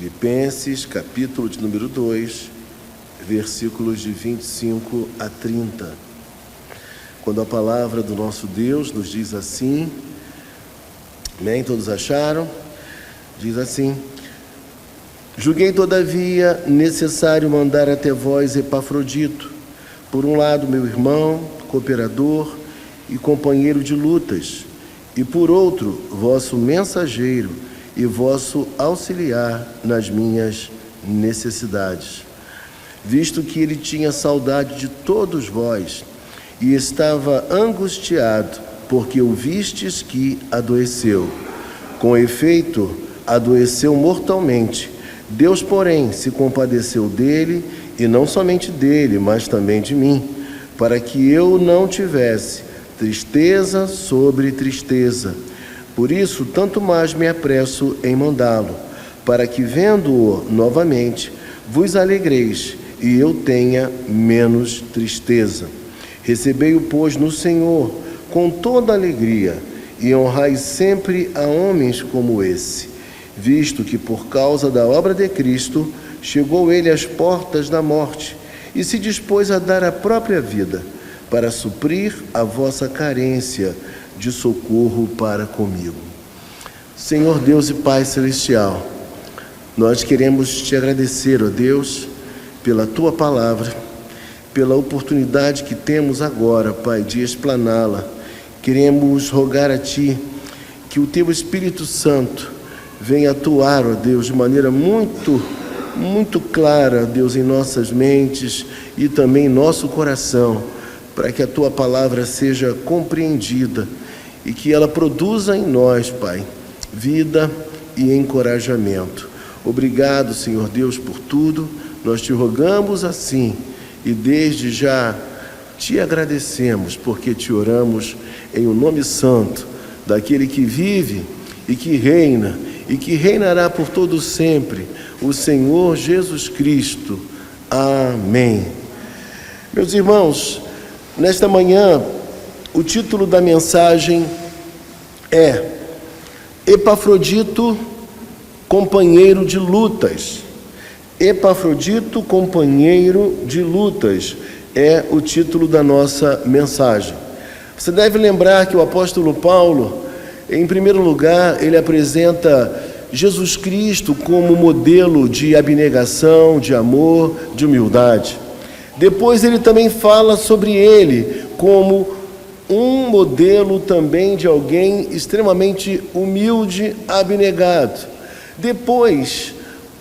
Filipenses, capítulo de número 2, versículos de 25 a 30. Quando a palavra do nosso Deus nos diz assim, amém? Todos acharam? Diz assim: julguei, todavia, necessário mandar até vós Epafrodito, por um lado meu irmão, cooperador e companheiro de lutas, e por outro, vosso mensageiro e vosso auxiliar nas minhas necessidades. Visto que ele tinha saudade de todos vós, e estava angustiado, porque o vistes que adoeceu. Com efeito, adoeceu mortalmente. Deus, porém, se compadeceu dele, e não somente dele, mas também de mim, para que eu não tivesse tristeza sobre tristeza. Por isso, tanto mais me apresso em mandá-lo, para que, vendo-o novamente, vos alegreis, e eu tenha menos tristeza. Recebei-o, pois, no Senhor, com toda alegria, e honrai sempre a homens como esse, visto que, por causa da obra de Cristo, chegou ele às portas da morte, e se dispôs a dar a própria vida, para suprir a vossa carência de socorro para comigo. Senhor Deus e Pai Celestial, nós queremos te agradecer, ó Deus, pela tua palavra, pela oportunidade que temos agora, Pai, de explaná-la. Queremos rogar a Ti que o Teu Espírito Santo venha atuar, ó Deus, de maneira muito clara, Deus, em nossas mentes e também em nosso coração, para que a Tua palavra seja compreendida e que ela produza em nós, Pai, vida e encorajamento. Obrigado, Senhor Deus, por tudo. Nós te rogamos assim e desde já te agradecemos, porque te oramos em um nome santo daquele que vive e que reinará por todo sempre, o Senhor Jesus Cristo. Amém. Meus irmãos, nesta manhã, o título da mensagem é Epafrodito, companheiro de lutas. Epafrodito, companheiro de lutas, é o título da nossa mensagem. Você deve lembrar que o apóstolo Paulo, em primeiro lugar, ele apresenta Jesus Cristo como modelo de abnegação, de amor, de humildade. Depois ele também fala sobre ele como um modelo também de alguém extremamente humilde, abnegado. Depois,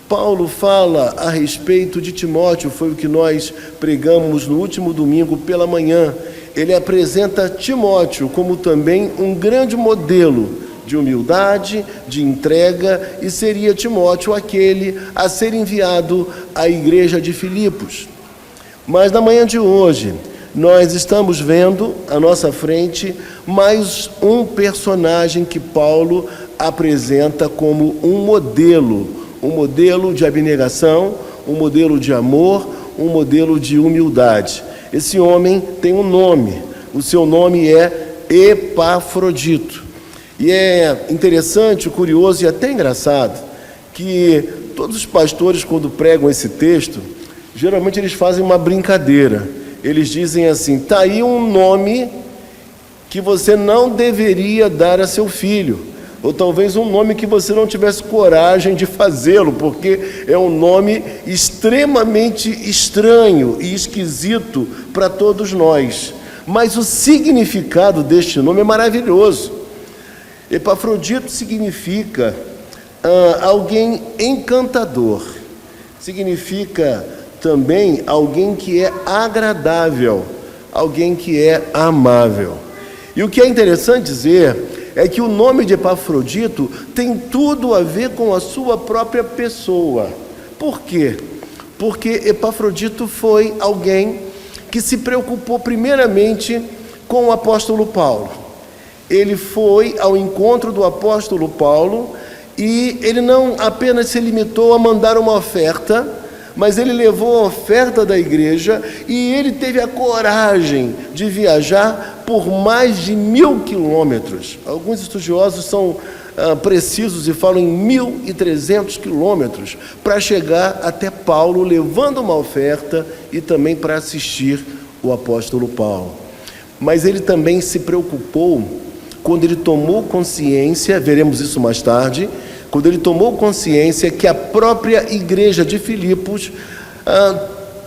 Paulo fala a respeito de Timóteo, foi o que nós pregamos no último domingo pela manhã. Ele apresenta Timóteo como também um grande modelo de humildade, de entrega, e seria Timóteo aquele a ser enviado à igreja de Filipos. Mas na manhã de hoje, nós estamos vendo à nossa frente mais um personagem que Paulo apresenta como um modelo de abnegação, um modelo de amor, um modelo de humildade. Esse homem tem um nome, o seu nome é Epafrodito. E é interessante, curioso e até engraçado que todos os pastores, quando pregam esse texto, geralmente eles fazem uma brincadeira. Eles dizem assim: está aí um nome que você não deveria dar a seu filho, ou talvez um nome que você não tivesse coragem de fazê-lo, porque é um nome extremamente estranho e esquisito para todos nós. Mas o significado deste nome é maravilhoso. Epafrodito significa alguém encantador, significa também alguém que é agradável, alguém que é amável. E o que é interessante dizer é que o nome de Epafrodito tem tudo a ver com a sua própria pessoa. Por quê? Porque Epafrodito foi alguém que se preocupou primeiramente com o apóstolo Paulo. Ele foi ao encontro do apóstolo Paulo e ele não apenas se limitou a mandar uma oferta, mas ele levou a oferta da igreja e ele teve a coragem de viajar por mais de 1000 quilômetros. Alguns estudiosos são precisos e falam em 1.300 quilômetros para chegar até Paulo, levando uma oferta e também para assistir o apóstolo Paulo. Mas ele também se preocupou quando ele tomou consciência, veremos isso mais tarde, quando ele tomou consciência que a própria igreja de Filipos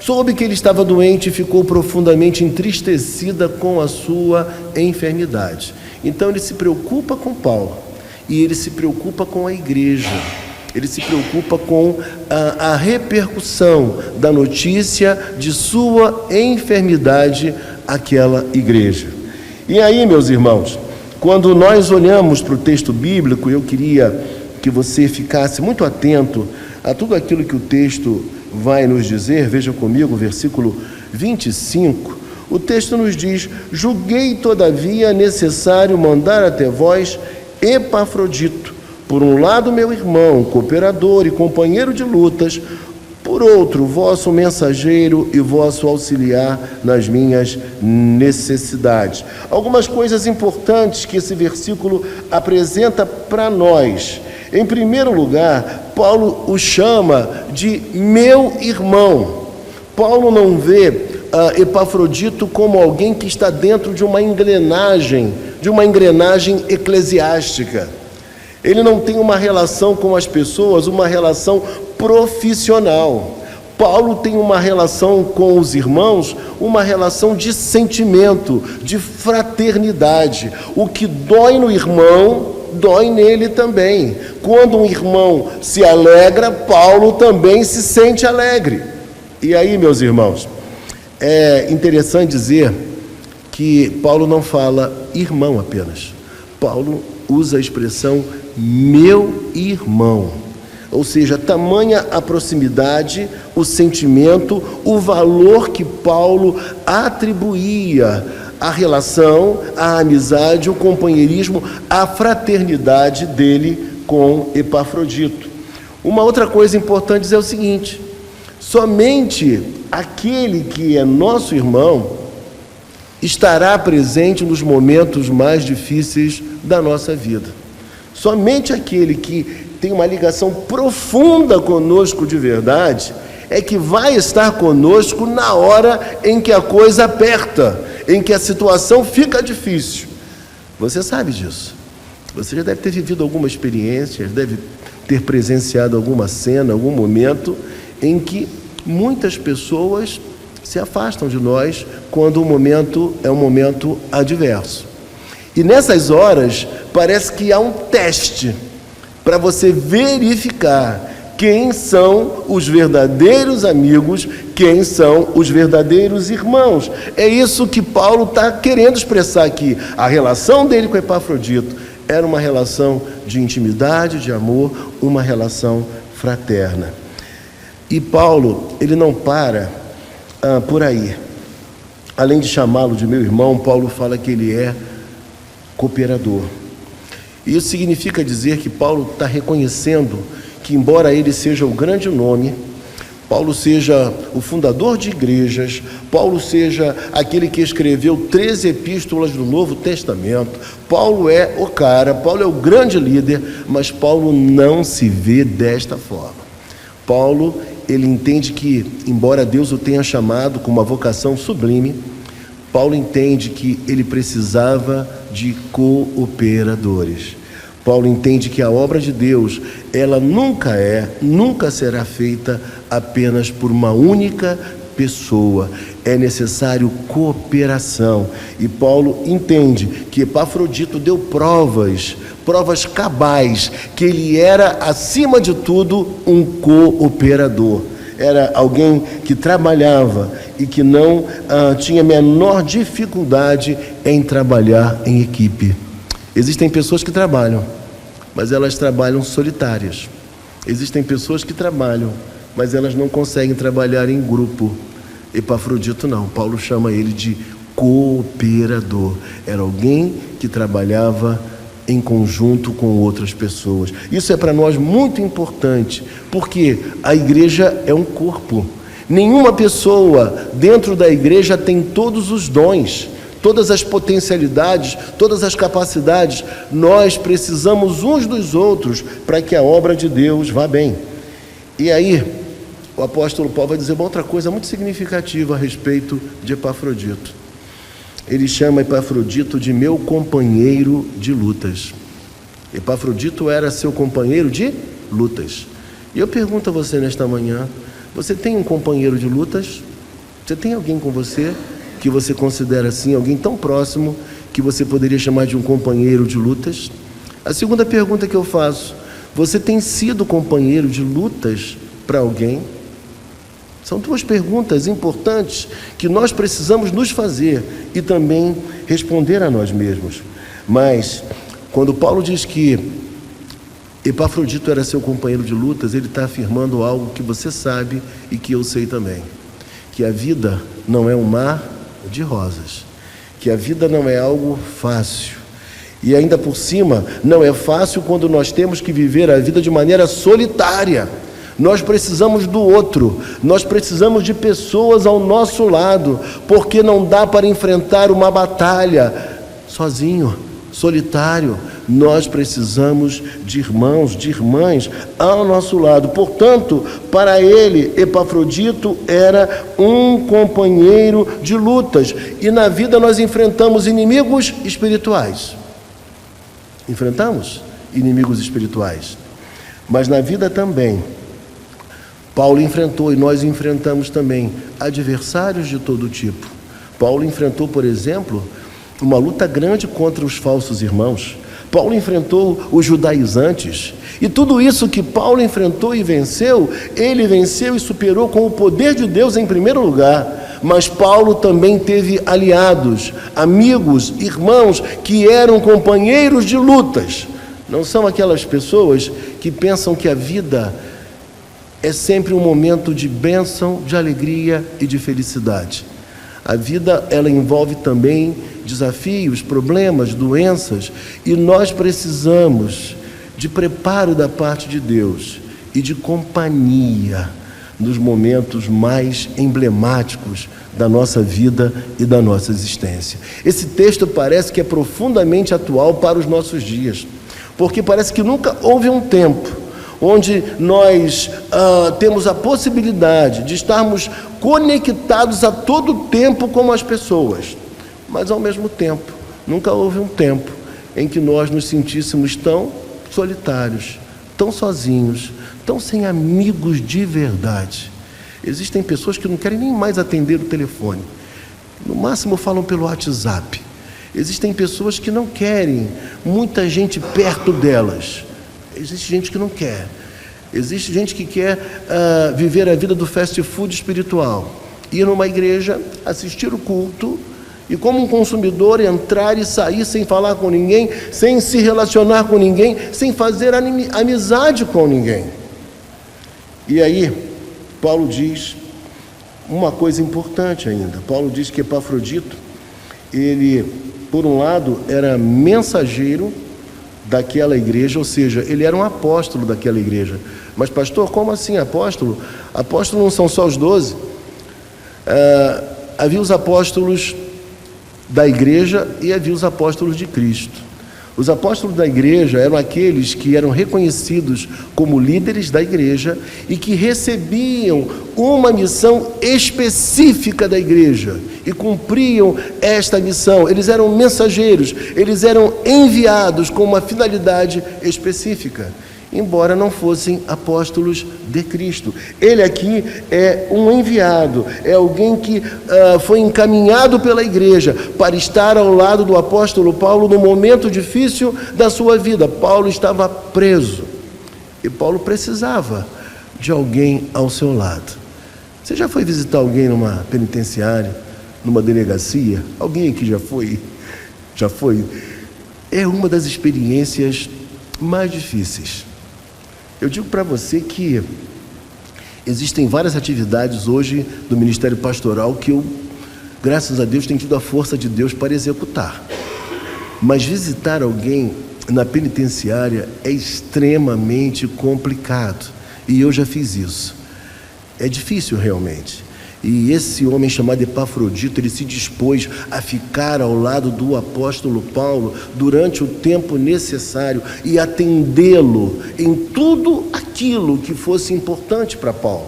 soube que ele estava doente e ficou profundamente entristecida com a sua enfermidade. Então ele se preocupa com Paulo e ele se preocupa com a igreja. Ele se preocupa com a repercussão da notícia de sua enfermidade àquela igreja. E aí, meus irmãos, quando nós olhamos para o texto bíblico, eu queria que você ficasse muito atento a tudo aquilo que o texto vai nos dizer. Veja comigo o versículo 25. O texto nos diz: julguei todavia necessário mandar até vós Epafrodito, por um lado meu irmão, cooperador e companheiro de lutas, por outro vosso mensageiro e vosso auxiliar nas minhas necessidades. Algumas coisas importantes que esse versículo apresenta para nós. Em primeiro lugar, Paulo o chama de meu irmão. Paulo não vê Epafrodito como alguém que está dentro de uma engrenagem eclesiástica. Ele não tem uma relação com as pessoas, uma relação profissional. Paulo tem uma relação com os irmãos, uma relação de sentimento, de fraternidade. O que dói no irmão, dói nele também. Quando um irmão se alegra, Paulo também se sente alegre. E aí, meus irmãos, é interessante dizer que Paulo não fala irmão apenas. Paulo usa a expressão meu irmão. Ou seja, tamanha a proximidade, o sentimento, o valor que Paulo atribuía à relação, à amizade, o companheirismo, à fraternidade dele com Epafrodito. Uma outra coisa importante dizer é o seguinte: somente aquele que é nosso irmão estará presente nos momentos mais difíceis da nossa vida. Somente aquele que tem uma ligação profunda conosco de verdade é que vai estar conosco na hora em que a coisa aperta, em que a situação fica difícil. Você sabe disso. Você já deve ter vivido alguma experiência, deve ter presenciado alguma cena, algum momento em que muitas pessoas se afastam de nós quando o momento é um momento adverso. E nessas horas parece que há um teste para você verificar quem são os verdadeiros amigos, quem são os verdadeiros irmãos. É isso que Paulo está querendo expressar aqui. A relação dele com Epafrodito era uma relação de intimidade, de amor, uma relação fraterna. E Paulo, ele não para por aí. Além de chamá-lo de meu irmão, Paulo fala que ele é cooperador. Isso significa dizer que Paulo está reconhecendo que, embora ele seja o grande nome, Paulo seja o fundador de igrejas, Paulo seja aquele que escreveu 13 epístolas do Novo Testamento, Paulo é o cara, Paulo é o grande líder, mas Paulo não se vê desta forma. Paulo, ele entende que, embora Deus o tenha chamado com uma vocação sublime, Paulo entende que ele precisava de cooperadores. Paulo entende que a obra de Deus, ela nunca será feita apenas por uma única pessoa. É necessário cooperação. E Paulo entende que Epafrodito deu provas cabais, que ele era, acima de tudo, um cooperador. Era alguém que trabalhava e que não tinha a menor dificuldade em trabalhar em equipe. Existem pessoas que trabalham, mas elas trabalham solitárias. Existem pessoas que trabalham, mas elas não conseguem trabalhar em grupo. Epafrodito não, Paulo chama ele de cooperador. Era alguém que trabalhava em conjunto com outras pessoas. Isso é para nós muito importante, porque a igreja é um corpo. Nenhuma pessoa dentro da igreja tem todos os dons, todas as potencialidades, todas as capacidades. Nós precisamos uns dos outros para que a obra de Deus vá bem. E aí, o apóstolo Paulo vai dizer uma outra coisa muito significativa a respeito de Epafrodito. Ele chama Epafrodito de meu companheiro de lutas. Epafrodito era seu companheiro de lutas. E eu pergunto a você nesta manhã, você tem um companheiro de lutas? Você tem alguém com você que você considera assim, alguém tão próximo que você poderia chamar de um companheiro de lutas? A segunda pergunta que eu faço, você tem sido companheiro de lutas para alguém? São duas perguntas importantes que nós precisamos nos fazer e também responder a nós mesmos. Mas, quando Paulo diz que Epafrodito era seu companheiro de lutas, ele está afirmando algo que você sabe e que eu sei também. Que a vida não é um mar de rosas. Que a vida não é algo fácil. E ainda por cima, não é fácil quando nós temos que viver a vida de maneira solitária. Nós precisamos do outro, nós precisamos de pessoas ao nosso lado, porque não dá para enfrentar uma batalha sozinho, solitário. Nós precisamos de irmãos, de irmãs ao nosso lado. Portanto, para ele, Epafrodito era um companheiro de lutas. E na vida nós enfrentamos inimigos espirituais. Enfrentamos inimigos espirituais. Mas na vida também, Paulo enfrentou e nós enfrentamos também adversários de todo tipo. Paulo enfrentou, por exemplo, uma luta grande contra os falsos irmãos. Paulo enfrentou os judaizantes. E tudo isso que Paulo enfrentou e venceu, ele venceu e superou com o poder de Deus em primeiro lugar. Mas Paulo também teve aliados, amigos, irmãos que eram companheiros de lutas. Não são aquelas pessoas que pensam que a vida é sempre um momento de bênção, de alegria e de felicidade. A vida, ela envolve também desafios, problemas, doenças, e nós precisamos de preparo da parte de Deus e de companhia nos momentos mais emblemáticos da nossa vida e da nossa existência. Esse texto parece que é profundamente atual para os nossos dias, porque parece que nunca houve um tempo onde nós temos a possibilidade de estarmos conectados a todo tempo com as pessoas, mas ao mesmo tempo, nunca houve um tempo em que nós nos sentíssemos tão solitários, tão sozinhos, tão sem amigos de verdade. Existem pessoas que não querem nem mais atender o telefone, no máximo falam pelo WhatsApp. Existem pessoas que não querem muita gente perto delas. Existe gente que não quer. Existe gente que quer viver a vida do fast food espiritual. Ir numa igreja, assistir o culto e, como um consumidor, entrar e sair sem falar com ninguém, sem se relacionar com ninguém, sem fazer amizade com ninguém. E aí, Paulo diz uma coisa importante ainda. Paulo diz que Epafrodito, ele, por um lado, era mensageiro daquela igreja, ou seja, ele era um apóstolo daquela igreja. Mas, pastor, como assim apóstolo? Apóstolos não são só os 12. Havia os apóstolos da igreja e havia os apóstolos de Cristo. Os apóstolos da igreja eram aqueles que eram reconhecidos como líderes da igreja e que recebiam uma missão específica da igreja e cumpriam esta missão. Eles eram mensageiros, eles eram enviados com uma finalidade específica, embora não fossem apóstolos de Cristo. Ele aqui é um enviado, é alguém que foi encaminhado pela igreja para estar ao lado do apóstolo Paulo no momento difícil da sua vida. Paulo estava preso e Paulo precisava de alguém ao seu lado. Você já foi visitar alguém numa penitenciária, numa delegacia? Alguém aqui já foi? Já foi? É uma das experiências mais difíceis. Eu digo para você que existem várias atividades hoje do Ministério Pastoral que eu, graças a Deus, tenho tido a força de Deus para executar. Mas visitar alguém na penitenciária é extremamente complicado. E eu já fiz isso. É difícil realmente. E esse homem chamado Epafrodito, ele se dispôs a ficar ao lado do apóstolo Paulo durante o tempo necessário e atendê-lo em tudo aquilo que fosse importante para Paulo.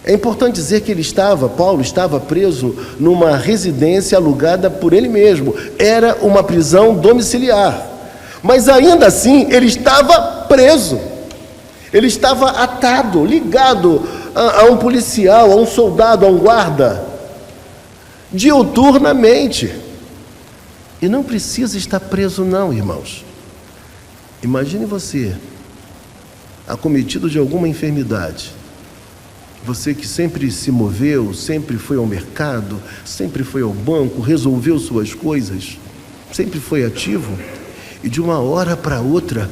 É importante dizer que Paulo estava preso numa residência alugada por ele mesmo. Era uma prisão domiciliar. Mas ainda assim, ele estava preso. Ele estava atado, ligado a um policial, a um soldado, a um guarda, diuturnamente. E não precisa estar preso não, irmãos. Imagine você, acometido de alguma enfermidade. Você que sempre se moveu, sempre foi ao mercado, sempre foi ao banco, resolveu suas coisas, sempre foi ativo, e de uma hora para outra,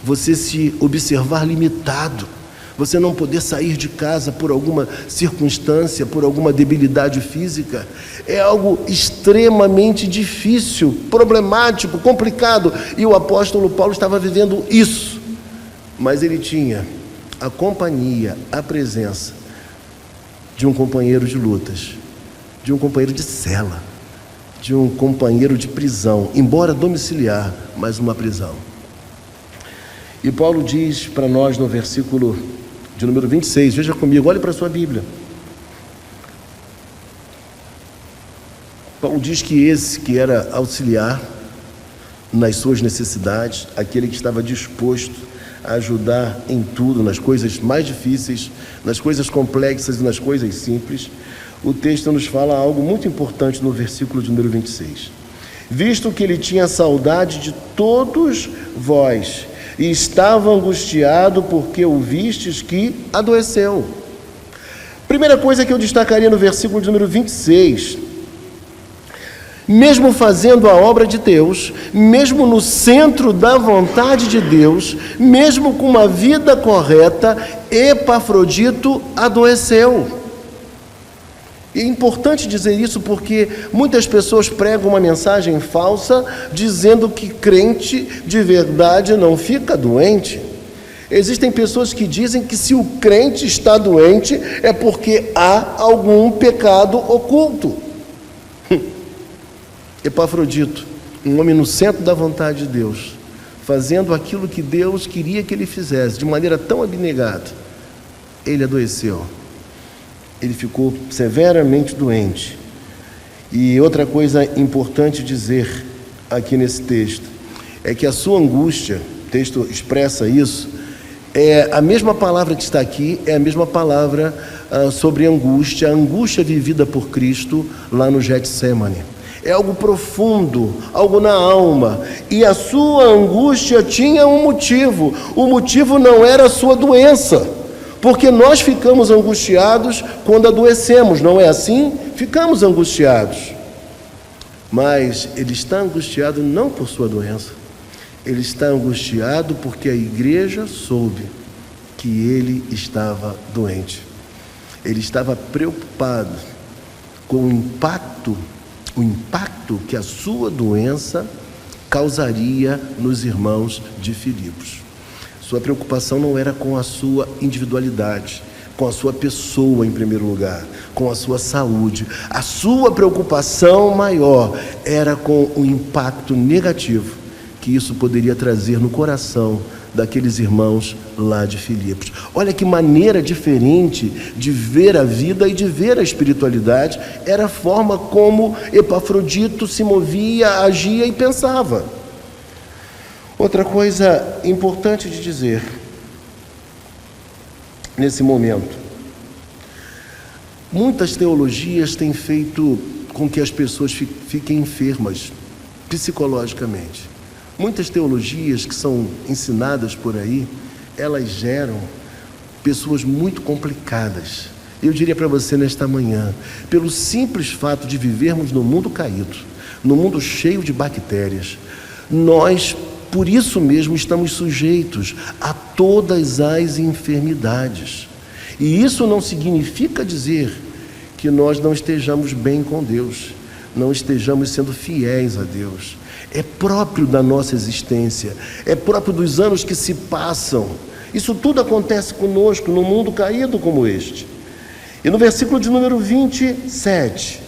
você se observar limitado, você não poder sair de casa por alguma circunstância, por alguma debilidade física, é algo extremamente difícil, problemático, complicado, e o apóstolo Paulo estava vivendo isso, mas ele tinha a companhia, a presença de um companheiro de lutas, de um companheiro de cela, de um companheiro de prisão, embora domiciliar, mas uma prisão. E Paulo diz para nós no versículo de número 26, veja comigo, olhe para a sua Bíblia. Paulo diz que esse que era auxiliar nas suas necessidades, aquele que estava disposto a ajudar em tudo, nas coisas mais difíceis, nas coisas complexas e nas coisas simples, o texto nos fala algo muito importante no versículo de número 26. Visto que ele tinha saudade de todos vós, e estava angustiado porque o vistes que adoeceu. Primeira coisa que eu destacaria no versículo de número 26, mesmo fazendo a obra de Deus, mesmo no centro da vontade de Deus, mesmo com uma vida correta, Epafrodito adoeceu. E é importante dizer isso porque muitas pessoas pregam uma mensagem falsa dizendo que crente de verdade não fica doente. Existem pessoas que dizem que se o crente está doente é porque há algum pecado oculto. Epafrodito, um homem no centro da vontade de Deus, fazendo aquilo que Deus queria que ele fizesse, de maneira tão abnegada, ele adoeceu. Ele ficou severamente doente. E outra coisa importante dizer aqui nesse texto, é que a sua angústia, o texto expressa isso, é a mesma palavra que está aqui, é a mesma palavra sobre angústia, a angústia vivida por Cristo lá no Getsemane. É algo profundo, algo na alma, e a sua angústia tinha um motivo, o motivo não era a sua doença, porque nós ficamos angustiados quando adoecemos, não é assim? Ficamos angustiados, mas ele está angustiado não por sua doença, ele está angustiado porque a igreja soube que ele estava doente, ele estava preocupado com o impacto que a sua doença causaria nos irmãos de Filipos. Sua preocupação não era com a sua individualidade, com a sua pessoa em primeiro lugar, com a sua saúde. A sua preocupação maior era com o impacto negativo que isso poderia trazer no coração daqueles irmãos lá de Filipos. Olha que maneira diferente de ver a vida e de ver a espiritualidade, era a forma como Epafrodito se movia, agia e pensava. Outra coisa importante de dizer nesse momento, muitas teologias têm feito com que as pessoas fiquem enfermas psicologicamente. Muitas teologias que são ensinadas por aí, elas geram pessoas muito complicadas. Eu diria para você nesta manhã, pelo simples fato de vivermos no mundo caído, no mundo cheio de bactérias, nós, por isso mesmo, estamos sujeitos a todas as enfermidades. E isso não significa dizer que nós não estejamos bem com Deus, não estejamos sendo fiéis a Deus. É próprio da nossa existência, é próprio dos anos que se passam. Isso tudo acontece conosco num mundo caído como este. E no versículo de número 27,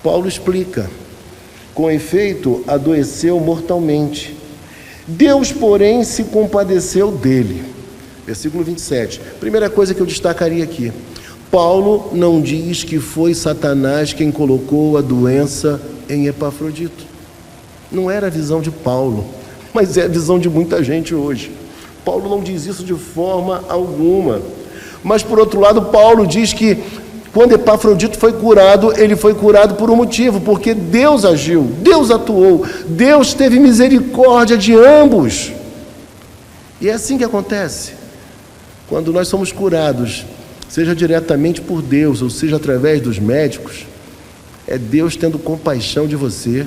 Paulo explica: com efeito, adoeceu mortalmente. Deus, porém, se compadeceu dele. Versículo 27. Primeira coisa que eu destacaria aqui: Paulo não diz que foi Satanás quem colocou a doença em Epafrodito. Não era a visão de Paulo, mas é a visão de muita gente hoje. Paulo não diz isso de forma alguma. Mas, por outro lado, Paulo diz que quando Epafrodito foi curado, ele foi curado por um motivo, porque Deus agiu, Deus atuou, Deus teve misericórdia de ambos. E é assim que acontece. Quando nós somos curados, seja diretamente por Deus, ou seja através dos médicos, é Deus tendo compaixão de você,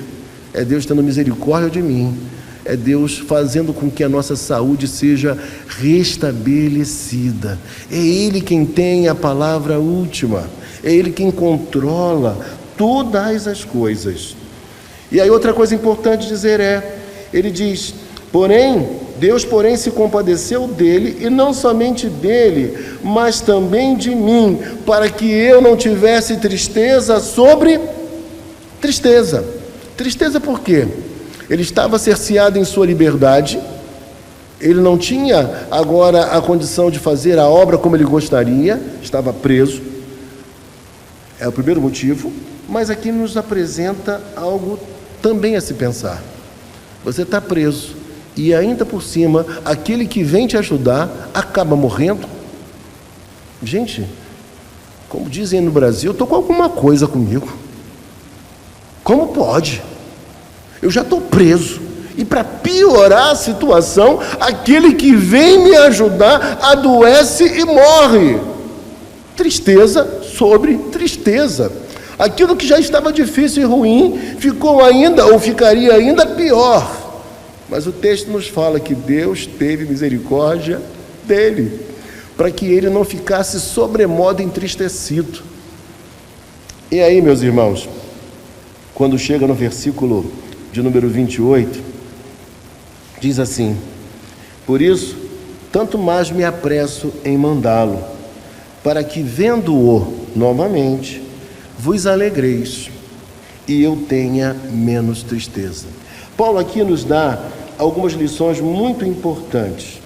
é Deus tendo misericórdia de mim, é Deus fazendo com que a nossa saúde seja restabelecida. É Ele quem tem a palavra última, é Ele quem controla todas as coisas. E aí outra coisa importante dizer ele diz: Deus, porém, se compadeceu dele, e não somente dele, mas também de mim, para que eu não tivesse tristeza sobre tristeza. Tristeza por quê? Ele estava cerceado em sua liberdade, ele não tinha agora a condição de fazer a obra como ele gostaria, estava preso. É o primeiro motivo, mas aqui nos apresenta algo também a se pensar. Você está preso, e ainda por cima, aquele que vem te ajudar acaba morrendo. Gente, como dizem no Brasil, eu estou com alguma coisa comigo. Como pode? Eu já estou preso, e para piorar a situação, aquele que vem me ajudar adoece e morre. Tristeza sobre tristeza. Aquilo que já estava difícil e ruim ficou ainda, ou ficaria ainda pior. Mas o texto nos fala que Deus teve misericórdia dele, para que ele não ficasse sobremodo entristecido. E aí, meus irmãos, quando chega no versículo de número 28, diz assim: por isso, tanto mais me apresso em mandá-lo, para que, vendo-o novamente, vos alegreis, e eu tenha menos tristeza. Paulo aqui nos dá algumas lições muito importantes.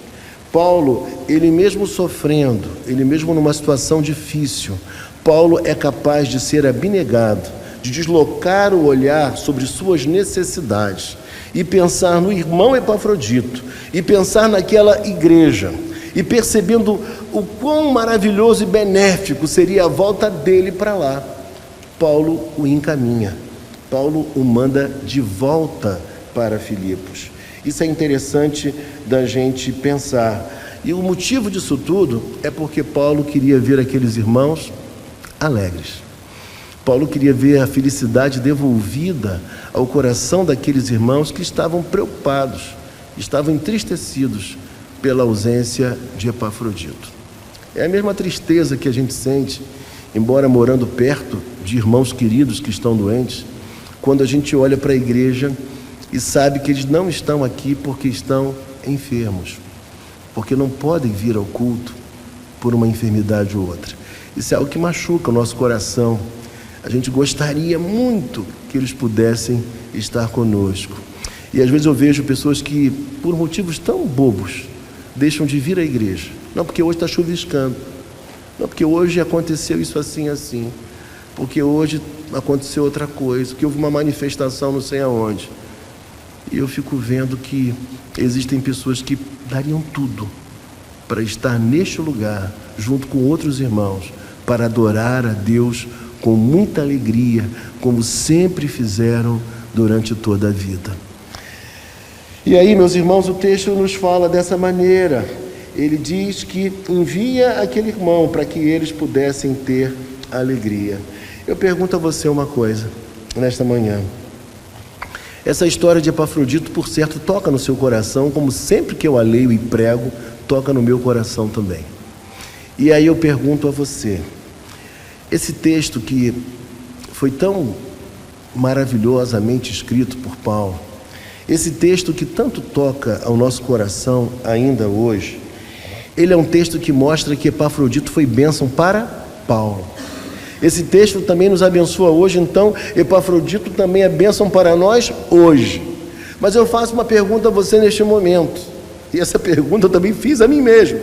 Paulo, ele mesmo sofrendo, ele mesmo numa situação difícil, Paulo é capaz de ser abnegado, de deslocar o olhar sobre suas necessidades e pensar no irmão Epafrodito, e pensar naquela igreja, e percebendo o quão maravilhoso e benéfico seria a volta dele para lá. Paulo o encaminha, Paulo o manda de volta para Filipos. Isso é interessante da gente pensar. E o motivo disso tudo é porque Paulo queria ver aqueles irmãos alegres. Paulo queria ver a felicidade devolvida ao coração daqueles irmãos que estavam preocupados, estavam entristecidos pela ausência de Epafrodito. É a mesma tristeza que a gente sente, embora morando perto de irmãos queridos que estão doentes, quando a gente olha para a igreja e sabe que eles não estão aqui porque estão enfermos, porque não podem vir ao culto por uma enfermidade ou outra. Isso é algo que machuca o nosso coração. A gente gostaria muito que eles pudessem estar conosco. E às vezes eu vejo pessoas que, por motivos tão bobos, deixam de vir à igreja. Não porque hoje está chuviscando, não porque hoje aconteceu isso assim, porque hoje aconteceu outra coisa, porque houve uma manifestação não sei aonde. E eu fico vendo que existem pessoas que dariam tudo para estar neste lugar, junto com outros irmãos, para adorar a Deus com muita alegria, como sempre fizeram durante toda a vida. E aí, meus irmãos, o texto nos fala dessa maneira. Ele diz que envia aquele irmão para que eles pudessem ter alegria. Eu pergunto a você uma coisa, nesta manhã. Essa história de Epafrodito, por certo, toca no seu coração, como sempre que eu a leio e prego, toca no meu coração também. E aí eu pergunto a você, esse texto que foi tão maravilhosamente escrito por Paulo, esse texto que tanto toca ao nosso coração ainda hoje, ele é um texto que mostra que Epafrodito foi bênção para Paulo. Esse texto também nos abençoa hoje, então Epafrodito também é bênção para nós hoje. Mas eu faço uma pergunta a você neste momento, e essa pergunta eu também fiz a mim mesmo.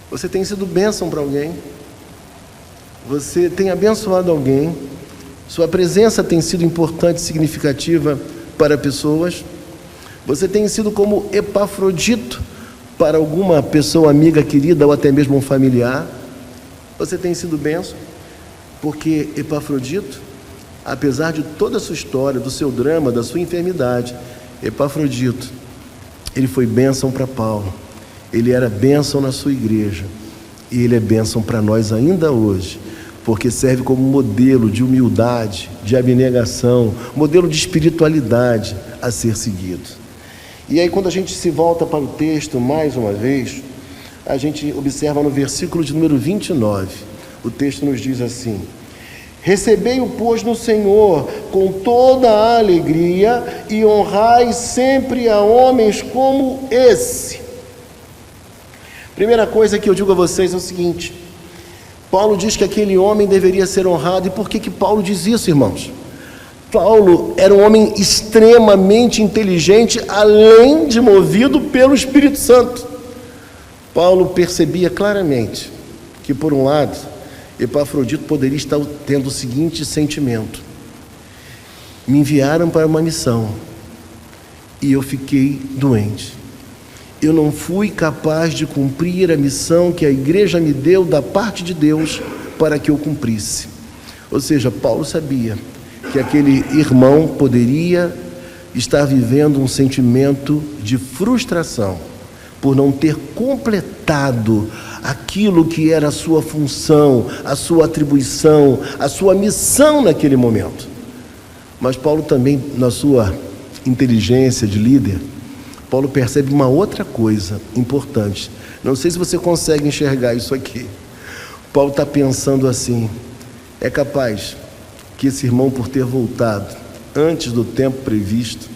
Você tem sido bênção para alguém? Você tem abençoado alguém? Sua presença tem sido importante e significativa para pessoas? Você tem sido como Epafrodito para alguma pessoa amiga, querida ou até mesmo um familiar? Você tem sido bênção? Porque Epafrodito, apesar de toda a sua história, do seu drama, da sua enfermidade, Epafrodito, ele foi bênção para Paulo. Ele era bênção na sua igreja. E ele é bênção para nós ainda hoje, porque serve como modelo de humildade, de abnegação, modelo de espiritualidade a ser seguido. E aí, quando a gente se volta para o texto mais uma vez, a gente observa no versículo de número 29, o texto nos diz assim: recebei-o, pois, no Senhor com toda a alegria e honrai sempre a homens como esse. Primeira coisa que eu digo a vocês é o seguinte: Paulo diz que aquele homem deveria ser honrado. E por que Paulo diz isso, irmãos? Paulo era um homem extremamente inteligente, além de movido pelo Espírito Santo. Paulo percebia claramente que, por um lado, Epafrodito poderia estar tendo o seguinte sentimento: me enviaram para uma missão e eu fiquei doente. Eu não fui capaz de cumprir a missão que a igreja me deu da parte de Deus para que eu cumprisse. Ou seja, Paulo sabia que aquele irmão poderia estar vivendo um sentimento de frustração por não ter completado aquilo que era a sua função, a sua atribuição, a sua missão naquele momento. Mas Paulo também, na sua inteligência de líder, Paulo percebe uma outra coisa importante. Não sei se você consegue enxergar isso aqui. Paulo está pensando assim: é capaz que esse irmão, por ter voltado antes do tempo previsto,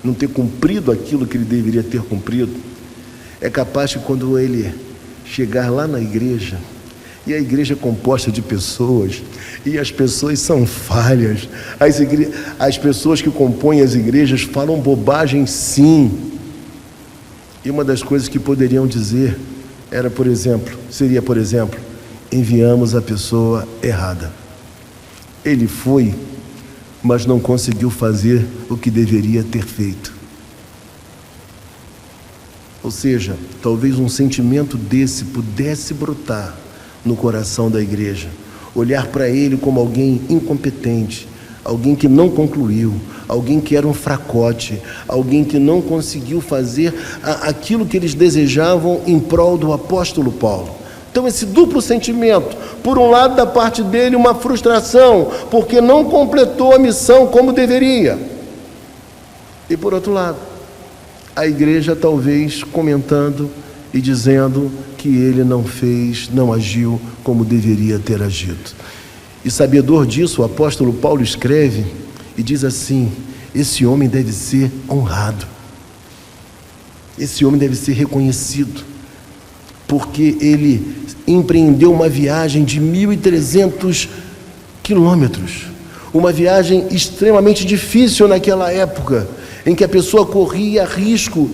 não ter cumprido aquilo que ele deveria ter cumprido, é capaz que quando ele chegar lá na igreja, e a igreja é composta de pessoas, e as pessoas são falhas, as pessoas que compõem as igrejas falam bobagem, sim. E uma das coisas que poderiam dizer seria, por exemplo, enviamos a pessoa errada. Ele foi, mas não conseguiu fazer o que deveria ter feito. Ou seja, talvez um sentimento desse pudesse brotar no coração da igreja. Olhar para ele como alguém incompetente, alguém que não concluiu, alguém que era um fracote, alguém que não conseguiu fazer aquilo que eles desejavam em prol do apóstolo Paulo. Então esse duplo sentimento, por um lado da parte dele uma frustração, porque não completou a missão como deveria, e por outro lado, a igreja talvez comentando e dizendo que ele não agiu como deveria ter agido. E sabedor disso, o apóstolo Paulo escreve e diz assim: esse homem deve ser honrado, esse homem deve ser reconhecido, porque ele empreendeu uma viagem de 1.300 quilômetros, uma viagem extremamente difícil naquela época, em que a pessoa corria risco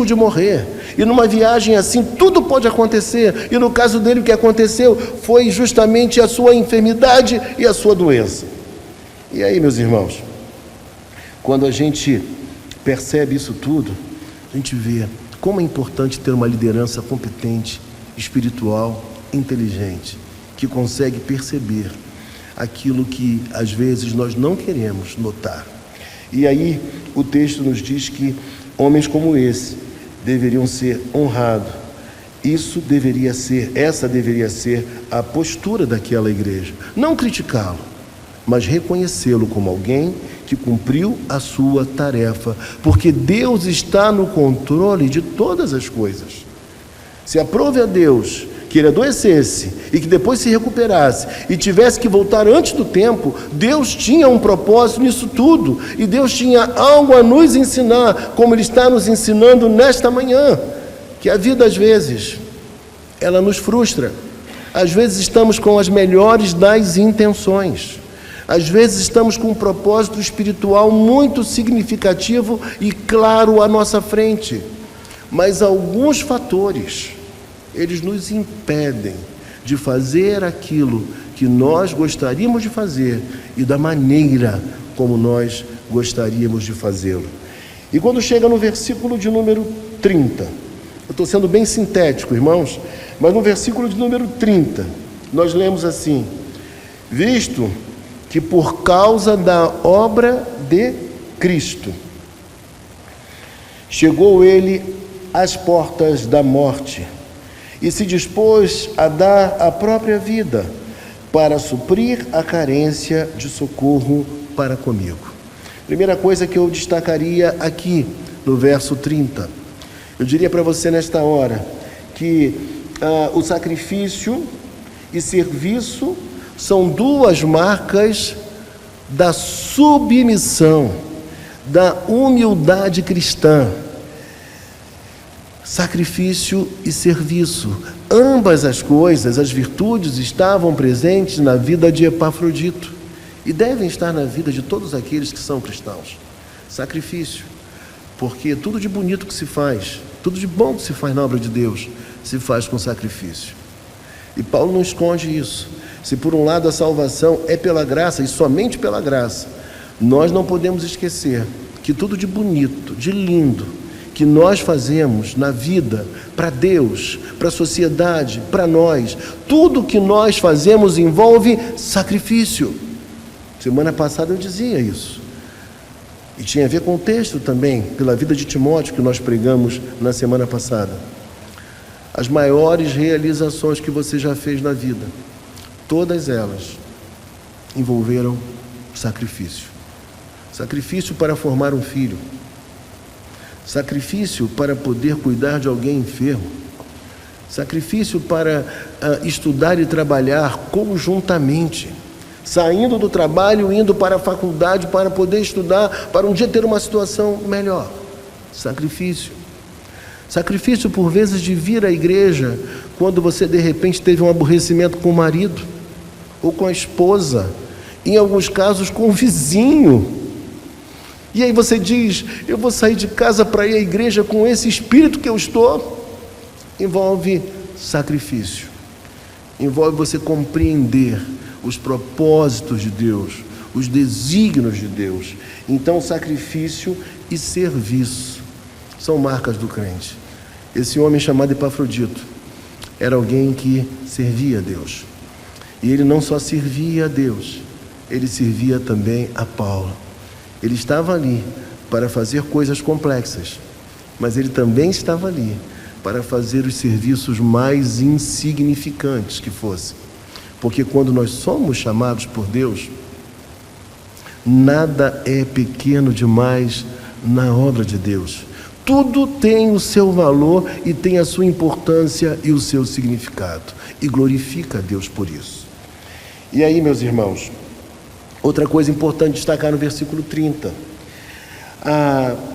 de morrer. E numa viagem assim, tudo pode acontecer. E no caso dele, o que aconteceu foi justamente a sua enfermidade e a sua doença. E aí, meus irmãos, quando a gente percebe isso tudo, a gente vê como é importante ter uma liderança competente, espiritual, inteligente, que consegue perceber aquilo que às vezes nós não queremos notar. E aí o texto nos diz que homens como esse deveriam ser honrados. Essa deveria ser a postura daquela igreja. Não criticá-lo, mas reconhecê-lo como alguém que cumpriu a sua tarefa, porque Deus está no controle de todas as coisas. Se aprove a Deus que ele adoecesse e que depois se recuperasse e tivesse que voltar antes do tempo, Deus tinha um propósito nisso tudo, e Deus tinha algo a nos ensinar, como Ele está nos ensinando nesta manhã, que a vida às vezes ela nos frustra, Às vezes estamos com as melhores das intenções. Às vezes estamos com um propósito espiritual muito significativo e claro à nossa frente. Mas alguns fatores, eles nos impedem de fazer aquilo que nós gostaríamos de fazer e da maneira como nós gostaríamos de fazê-lo. E quando chega no versículo de número 30, eu estou sendo bem sintético, irmãos, mas no versículo de número 30, nós lemos assim: visto que por causa da obra de Cristo, chegou ele às portas da morte e se dispôs a dar a própria vida para suprir a carência de socorro para comigo. Primeira coisa que eu destacaria aqui no verso 30, eu diria para você nesta hora que o sacrifício e serviço são duas marcas da submissão, da humildade cristã. Sacrifício e serviço, ambas as coisas, as virtudes, estavam presentes na vida de Epafrodito e devem estar na vida de todos aqueles que são cristãos. Sacrifício, porque tudo de bonito que se faz, tudo de bom que se faz na obra de Deus, se faz com sacrifício. E Paulo não esconde isso. Se por um lado a salvação é pela graça e somente pela graça, nós não podemos esquecer que tudo de bonito, de lindo, que nós fazemos na vida, para Deus, para a sociedade, para nós, tudo que nós fazemos envolve sacrifício. Semana passada eu dizia isso. E tinha a ver com o texto também, pela vida de Timóteo, que nós pregamos na semana passada. As maiores realizações que você já fez na vida, todas elas envolveram sacrifício. Sacrifício para formar um filho. Sacrifício para poder cuidar de alguém enfermo. Sacrifício para estudar e trabalhar conjuntamente. Saindo do trabalho, indo para a faculdade para poder estudar, para um dia ter uma situação melhor. Sacrifício. Sacrifício, por vezes, de vir à igreja quando você, de repente, teve um aborrecimento com o marido ou com a esposa, em alguns casos com o vizinho. E aí você diz, eu vou sair de casa para ir à igreja com esse espírito que eu estou. Envolve sacrifício. Envolve você compreender os propósitos de Deus, os desígnios de Deus. Então, sacrifício e serviço são marcas do crente. Esse homem chamado Epafrodito era alguém que servia a Deus. E ele não só servia a Deus, ele servia também a Paulo. Ele estava ali para fazer coisas complexas, mas ele também estava ali para fazer os serviços mais insignificantes que fossem. Porque quando nós somos chamados por Deus, nada é pequeno demais na obra de Deus. Tudo tem o seu valor e tem a sua importância e o seu significado. E glorifica a Deus por isso. E aí, meus irmãos, outra coisa importante destacar no versículo 30.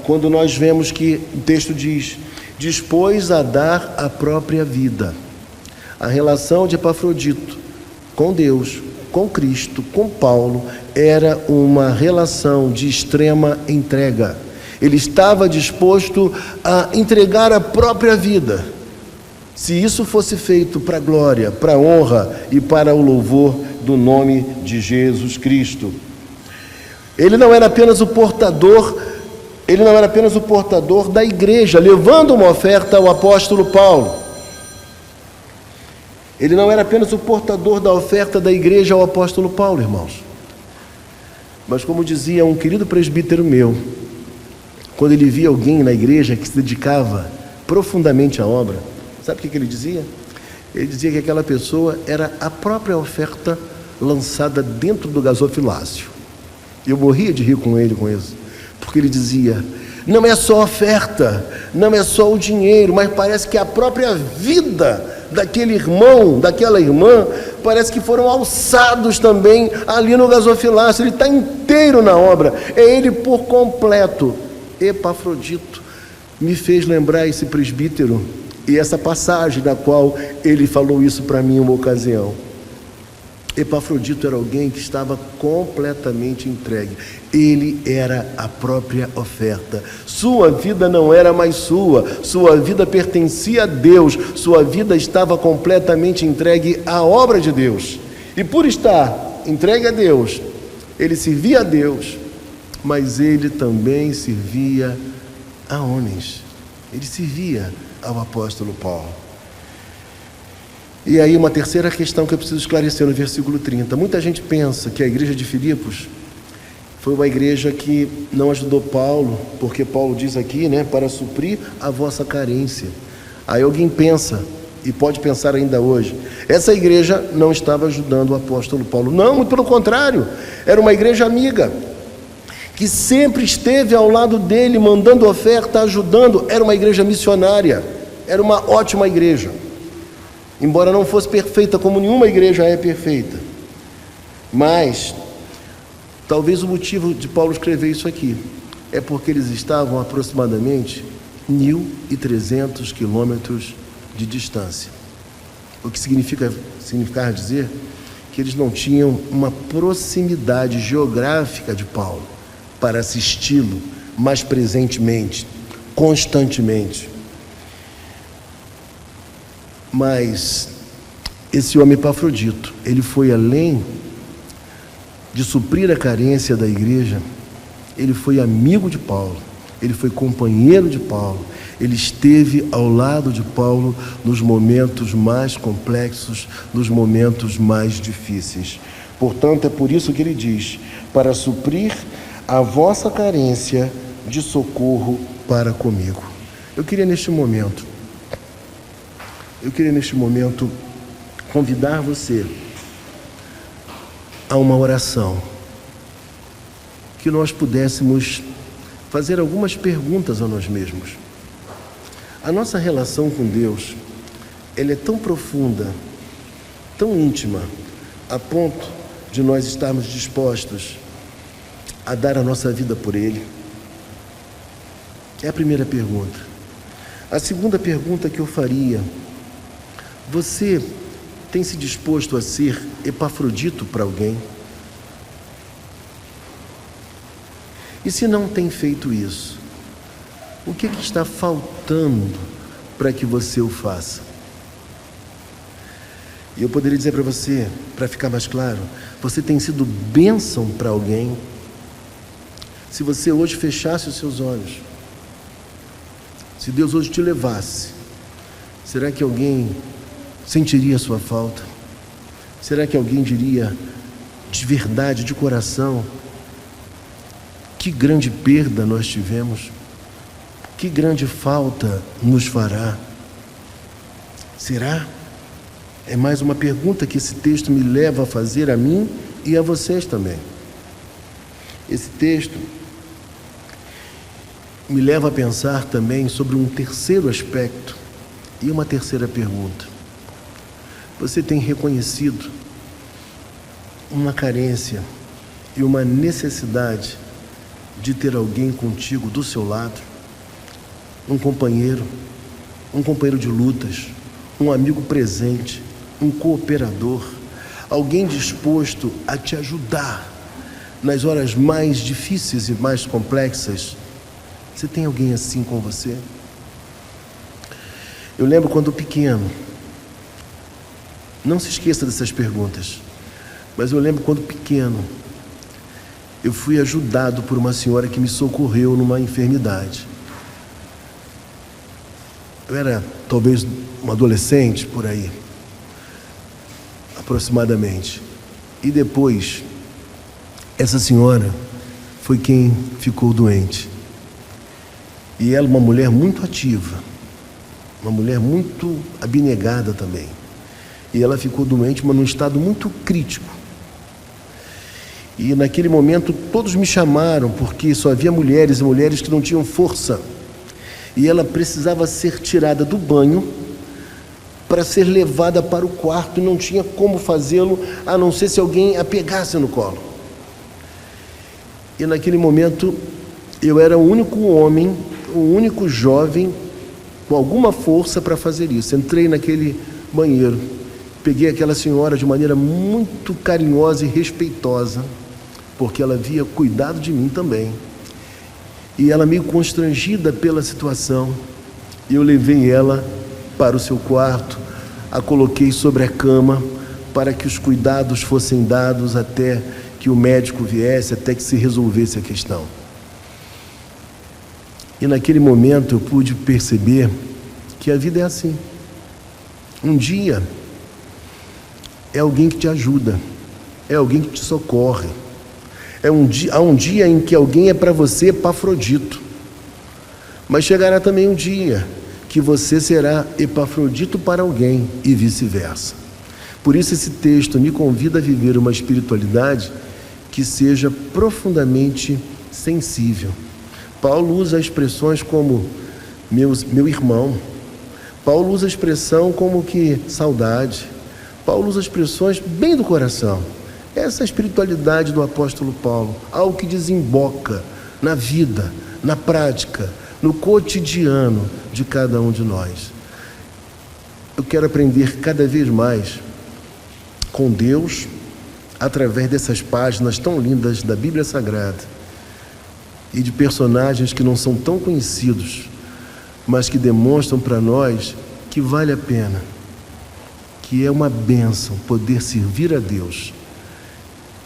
Quando nós vemos que o texto diz, dispôs a dar a própria vida. A relação de Epafrodito com Deus, com Cristo, com Paulo, era uma relação de extrema entrega. Ele estava disposto a entregar a própria vida. Se isso fosse feito para a glória, para a honra e para o louvor do nome de Jesus Cristo. Ele não era apenas o portador da igreja, levando uma oferta ao apóstolo Paulo. Ele não era apenas o portador da oferta da igreja ao apóstolo Paulo, irmãos. Mas como dizia um querido presbítero meu, quando ele via alguém na igreja que se dedicava profundamente à obra, sabe o que ele dizia? Ele dizia que aquela pessoa era a própria oferta lançada dentro do gasofilácio. Eu morria de rir com ele com isso, porque ele dizia, não é só oferta, não é só o dinheiro, mas parece que a própria vida daquele irmão, daquela irmã, parece que foram alçados também ali no gasofilácio. Ele está inteiro na obra, é ele por completo. Epafrodito me fez lembrar esse presbítero. e essa passagem na qual ele falou isso para mim em uma ocasião. Epafrodito era alguém que estava completamente entregue. Ele era a própria oferta. Sua vida não era mais sua vida pertencia a Deus, sua vida estava completamente entregue à obra de Deus. E por estar entregue a Deus, ele servia a Deus, mas ele também servia a homens. Ele servia ao apóstolo Paulo. E aí uma terceira questão que eu preciso esclarecer no versículo 30. Muita gente pensa que a igreja de Filipos foi uma igreja que não ajudou Paulo, porque Paulo diz aqui, para suprir a vossa carência. Aí alguém pensa, e pode pensar ainda hoje, essa igreja não estava ajudando o apóstolo Paulo. Não, muito pelo contrário, era uma igreja amiga, que sempre esteve ao lado dele, mandando oferta, ajudando. Era uma igreja missionária, era uma ótima igreja. Embora não fosse perfeita, como nenhuma igreja é perfeita. Mas, talvez o motivo de Paulo escrever isso aqui é porque eles estavam a aproximadamente 1.300 quilômetros de distância. O que significar dizer que eles não tinham uma proximidade geográfica de Paulo para assisti-lo mais presentemente, constantemente. Mas esse homem Epafrodito, ele foi além de suprir a carência da igreja, ele foi amigo de Paulo, ele foi companheiro de Paulo, ele esteve ao lado de Paulo nos momentos mais complexos, nos momentos mais difíceis. Portanto, é por isso que ele diz, para suprir a vossa carência de socorro para comigo. Eu queria neste momento convidar você a uma oração, que nós pudéssemos fazer algumas perguntas a nós mesmos. A nossa relação com Deus, ela é tão profunda, tão íntima, a ponto de nós estarmos dispostos a dar a nossa vida por Ele? É a primeira pergunta. A segunda pergunta que eu faria: você tem se disposto a ser Epafrodito para alguém? E se não tem feito isso, o que está faltando para que você o faça? E eu poderia dizer para você, para ficar mais claro, você tem sido bênção para alguém? Se você hoje fechasse os seus olhos, se Deus hoje te levasse, será que alguém sentiria a sua falta? Será que alguém diria de verdade, de coração, que grande perda nós tivemos? Que grande falta nos fará? Será? É mais uma pergunta que esse texto me leva a fazer a mim e a vocês também. Esse texto me leva a pensar também sobre um terceiro aspecto e uma terceira pergunta. Você tem reconhecido uma carência e uma necessidade de ter alguém contigo do seu lado? Um companheiro de lutas, um amigo presente, um cooperador, alguém disposto a te ajudar nas horas mais difíceis e mais complexas? Você tem alguém assim com você? Eu lembro quando pequeno, não se esqueça dessas perguntas, mas eu lembro quando pequeno, eu fui ajudado por uma senhora que me socorreu numa enfermidade. Eu era talvez um adolescente, por aí, aproximadamente. E depois, essa senhora foi quem ficou doente. E ela, uma mulher muito ativa, uma mulher muito abnegada também. E ela ficou doente, mas num estado muito crítico. E naquele momento todos me chamaram, porque só havia mulheres e mulheres que não tinham força. E ela precisava ser tirada do banho para ser levada para o quarto, e não tinha como fazê-lo, a não ser se alguém a pegasse no colo. E naquele momento eu era o único homem, o único jovem com alguma força para fazer isso. Entrei naquele banheiro, peguei aquela senhora de maneira muito carinhosa e respeitosa, porque ela havia cuidado de mim também. E ela meio constrangida pela situação, eu levei ela para o seu quarto, a coloquei sobre a cama para que os cuidados fossem dados até que o médico viesse, até que se resolvesse a questão. E naquele momento eu pude perceber que a vida é assim. Um dia é alguém que te ajuda, é alguém que te socorre. Há um dia em que alguém é para você Epafrodito, mas chegará também um dia que você será Epafrodito para alguém e vice-versa. Por isso esse texto me convida a viver uma espiritualidade que seja profundamente sensível. Paulo usa expressões como meu irmão. Paulo usa a expressão como que saudade. Paulo usa expressões bem do coração. Essa é a espiritualidade do apóstolo Paulo, algo que desemboca na vida, na prática, no cotidiano de cada um de nós. Eu quero aprender cada vez mais com Deus, através dessas páginas tão lindas da Bíblia Sagrada e de personagens que não são tão conhecidos, mas que demonstram para nós que vale a pena, que é uma bênção poder servir a Deus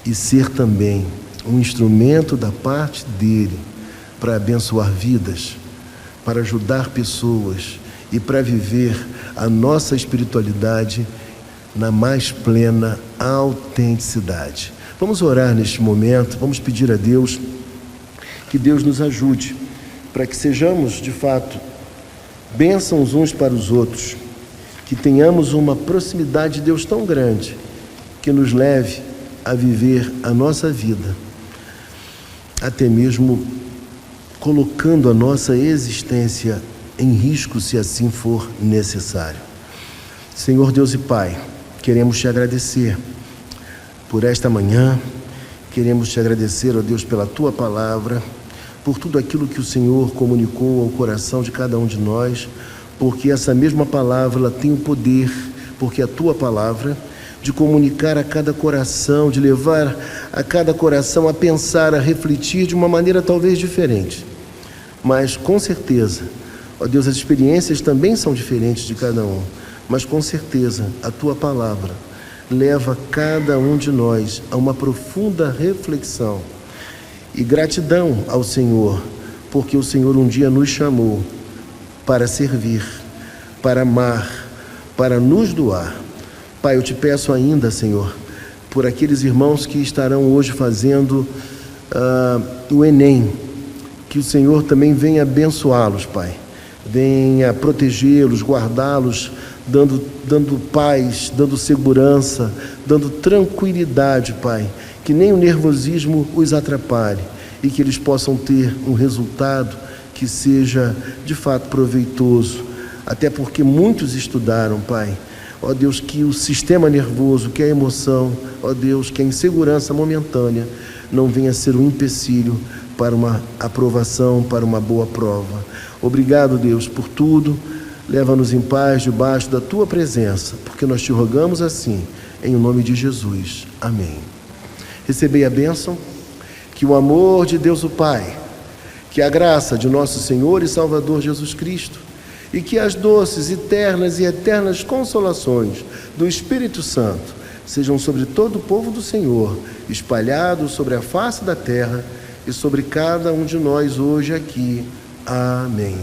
e ser também um instrumento da parte dele para abençoar vidas, para ajudar pessoas e para viver a nossa espiritualidade na mais plena autenticidade. Vamos orar neste momento, vamos pedir a Deus que Deus nos ajude para que sejamos, de fato, bênçãos uns para os outros, que tenhamos uma proximidade de Deus tão grande que nos leve a viver a nossa vida, até mesmo colocando a nossa existência em risco, se assim for necessário. Senhor Deus e Pai, queremos te agradecer por esta manhã, queremos te agradecer, ó Deus, pela tua palavra, por tudo aquilo que o Senhor comunicou ao coração de cada um de nós, porque essa mesma palavra ela tem o poder, porque a tua palavra, de comunicar a cada coração, de levar a cada coração a pensar, a refletir de uma maneira talvez diferente. Mas com certeza, ó Deus, as experiências também são diferentes de cada um, mas com certeza a tua palavra leva cada um de nós a uma profunda reflexão e gratidão ao Senhor, porque o Senhor um dia nos chamou para servir, para amar, para nos doar. Pai, eu te peço ainda, Senhor, por aqueles irmãos que estarão hoje fazendo o Enem, que o Senhor também venha abençoá-los, Pai, venha protegê-los, guardá-los, dando paz, dando segurança, dando tranquilidade, Pai, que nem o nervosismo os atrapalhe e que eles possam ter um resultado que seja de fato proveitoso, até porque muitos estudaram, Pai. Ó Deus, que o sistema nervoso, que a emoção, ó Deus, que a insegurança momentânea não venha a ser um empecilho para uma aprovação, para uma boa prova. Obrigado, Deus, por tudo. Leva-nos em paz debaixo da tua presença, porque nós te rogamos assim, em nome de Jesus. Amém. Recebei a bênção, que o amor de Deus o Pai, que a graça de nosso Senhor e Salvador Jesus Cristo e que as doces, eternas e eternas consolações do Espírito Santo sejam sobre todo o povo do Senhor, espalhados sobre a face da terra e sobre cada um de nós hoje aqui. Amém.